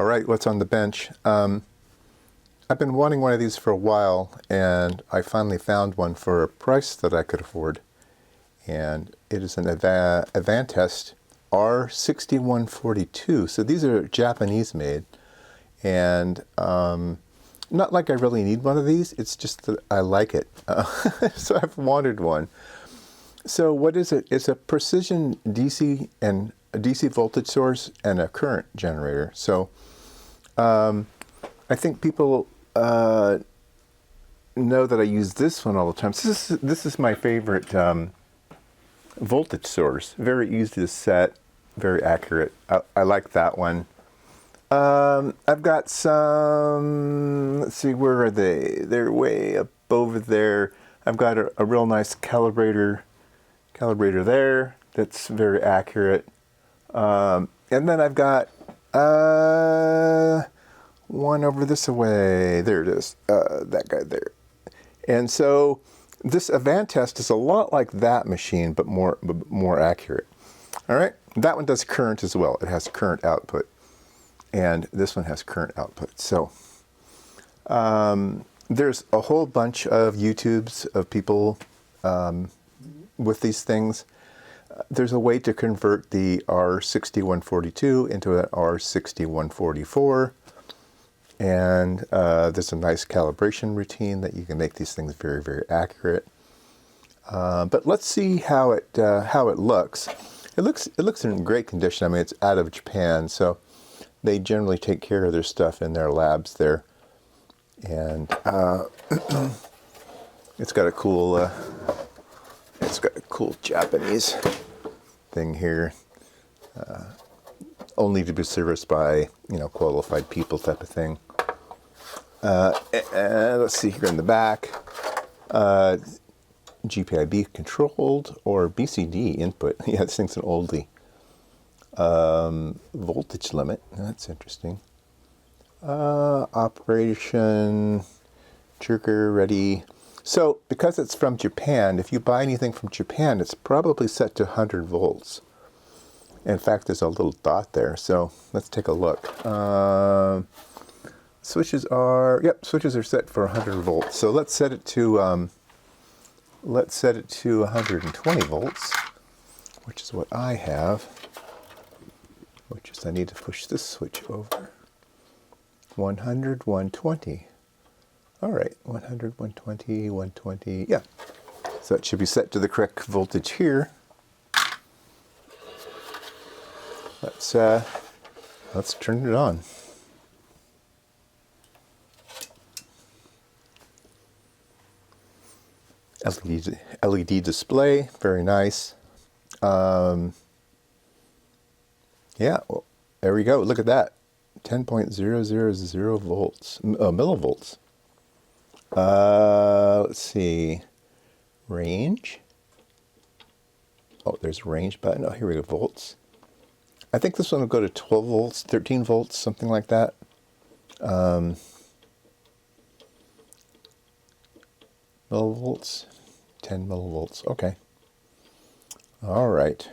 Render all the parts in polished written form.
All right, what's on the bench? I've been wanting one of these for a while, and I finally found one for a price that I could afford. And it is an Advantest R6142. So these are Japanese made. And not like I really need one of these, it's just that I like it. So I've wanted one. So what is it? It's a precision DC and a DC voltage source and a current generator. So I think people know that I use this one all the time. So this is my favorite voltage source. Very easy to set, very accurate. I like that one. I've got some, let's see, where are they? They're way up over there. I've got a real nice calibrator there that's very accurate. And then I've got one over this way. There it is, that guy there. And so this Advantest is a lot like that machine, but more accurate. All right, that one does current as well. It has current output. And this one has current output. So there's a whole bunch of YouTubes of people with these things. There's a way to convert the R6142 into an R6144. And there's a nice calibration routine that you can make these things very, very accurate. But let's see how it looks. It looks in great condition. I mean, it's out of Japan, so they generally take care of their stuff in their labs there. And it's got a cool Japanese thing here. Only to be serviced by, qualified people type of thing. And let's see here in the back. GPIB controlled or BCD input. Yeah, this thing's an oldie. Voltage limit, that's interesting. Operation, trigger ready. So because it's from Japan, if you buy anything from Japan, it's probably set to 100 volts. In fact, there's a little dot there, so let's take a look. Switches are set for 100 volts. So let's set it to 120 volts, which is what I have. Which is I need to push this switch over. 100, 120. All right, 100, 120, 120. Yeah, so it should be set to the correct voltage here. Let's turn it on. LED display, very nice. Yeah, well, there we go. Look at that. 10.000 volts, millivolts. Let's see. Range. Oh, there's a range button. Oh, here we go. Volts. I think this one will go to 12 volts, 13 volts, something like that. Millivolts. 10 millivolts. Okay. All right.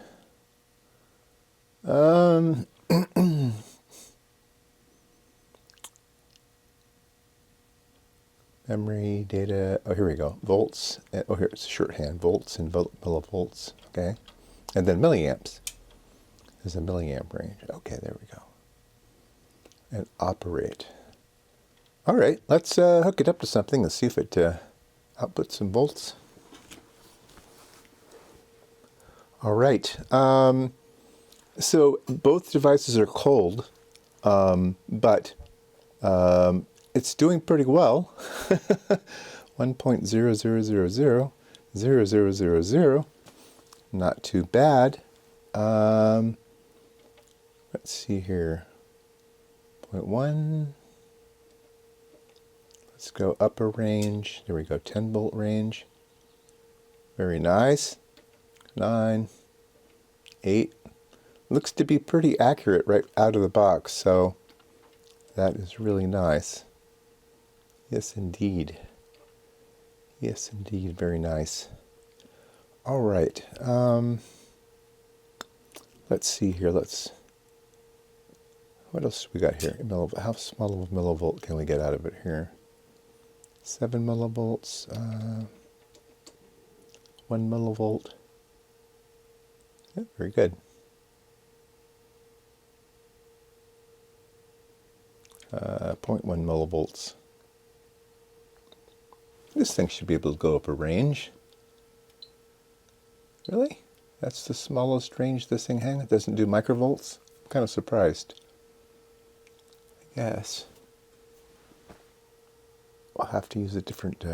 Memory, data, oh, here we go. Volts, oh, here it's shorthand. Volts and millivolts, okay. And then milliamps. There's a milliamp range. Okay, there we go. And operate. All right, let's hook it up to something and see if it outputs some volts. All right. So both devices are cold, but it's doing pretty well. 1.0000000. Not too bad. Let's see here. 0.1. Let's go upper range. There we go, 10 volt range. Very nice. 9, 8. Looks to be pretty accurate right out of the box, so that is really nice. Yes, indeed. Yes, indeed, very nice. All right. Let's see here. What else we got here? How small of a millivolt can we get out of it here? 7 millivolts, 1 millivolt. Yeah, very good. 0.1 millivolts. This thing should be able to go up a range. Really? That's the smallest range this thing has? It doesn't do microvolts? I'm kind of surprised. I guess I'll have to use a different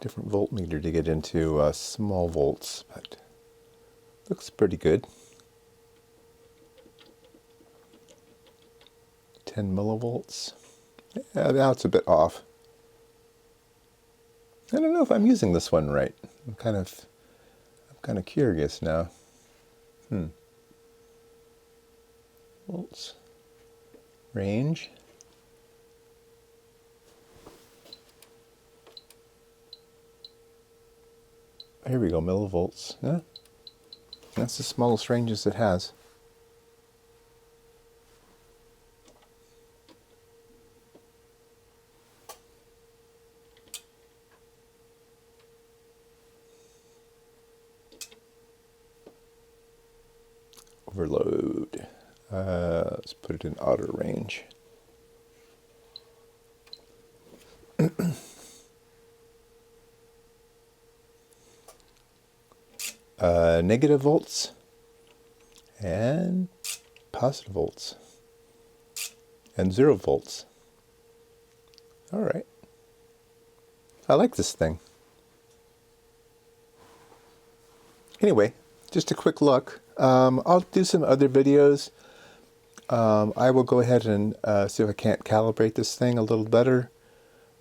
voltmeter to get into small volts, but looks pretty good. 10 millivolts. Yeah, now it's a bit off. I don't know if I'm using this one right. I'm kind of curious now. Volts. Range. Here we go, millivolts. Yeah. That's the smallest ranges it has. Overload. Let's put it in auto range. Negative volts and positive volts and 0 volts. All right. I like this thing. Anyway, just a quick look. I'll do some other videos. I will go ahead and see if I can't calibrate this thing a little better.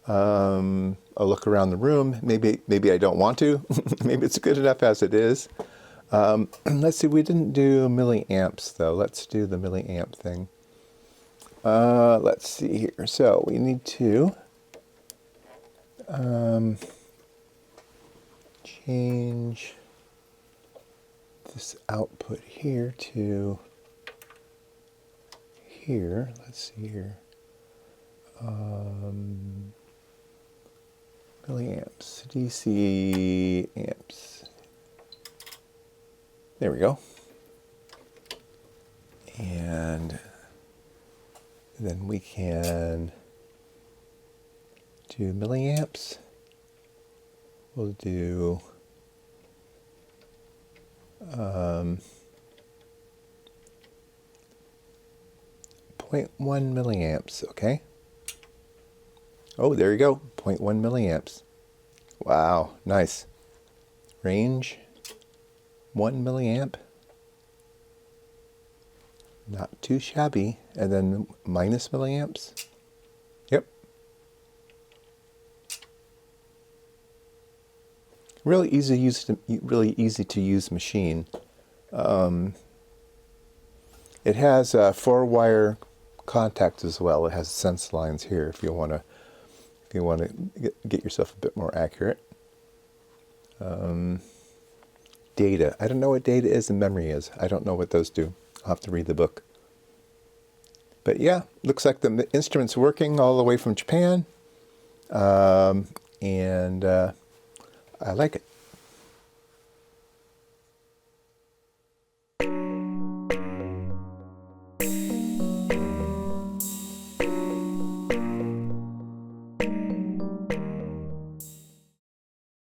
I'll look around the room. Maybe I don't want to. Maybe it's good enough as it is. Let's see, we didn't do milliamps though. Let's do the milliamp thing. Let's see here. So we need to change this output here to here. Let's see here. Milliamps, DC amps. There we go. And then we can do milliamps. We'll do 0.1 milliamps, okay? Oh, there you go, 0.1 milliamps. Wow, nice. Range, 1 milliamp. Not too shabby. And then minus milliamps. Yep. Really easy to use machine. It has 4-wire contacts as well. It has sense lines here if you want to get yourself a bit more accurate. Data. I don't know what data is and memory is. I don't know what those do. I'll have to read the book. But yeah, looks like the instrument's working all the way from Japan. And I like it.